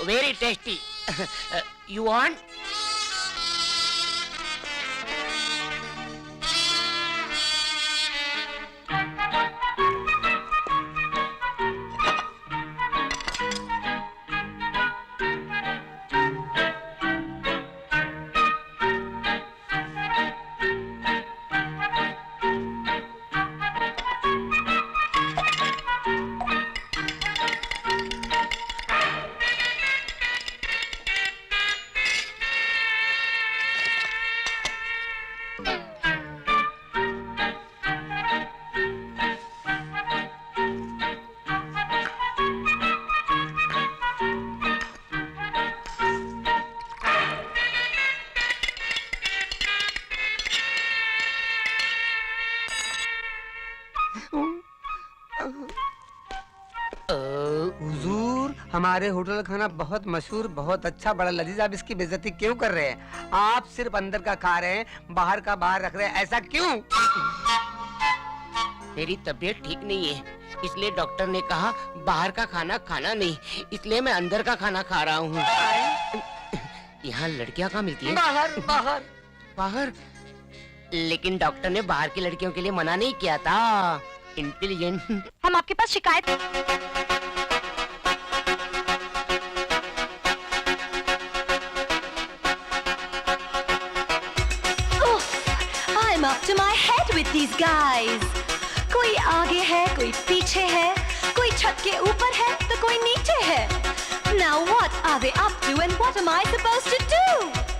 Very tasty. You want? हुजूर, हमारे hotel का खाना बहुत मशहूर, बहुत अच्छा, बड़ा लजीज। आप इसकी बेइज्जती क्यों कर रहे हैं? आप सिर्फ अंदर का खा रहे हैं, बाहर का बाहर रख रहे हैं, ऐसा क्यों? मेरी तबीयत ठीक नहीं है, इसलिए डॉक्टर ने कहा बाहर का खाना खाना नहीं, इसलिए मैं अंदर का खाना खा रहा हूँ। यहाँ लड़कियाँ कहाँ मिलती हैं? बाहर बाहर बाहर? लेकिन डॉक्टर ने बाहर की लड़कियों के लिए मना नहीं किया था। इंटेलिजेंट। हम आपके पास शिकायत I'm up to my head with these guys. कोई आगे है, कोई पीछे है, कोई छत के ऊपर है तो कोई नीचे है. Now what are they up to and what am I supposed to do?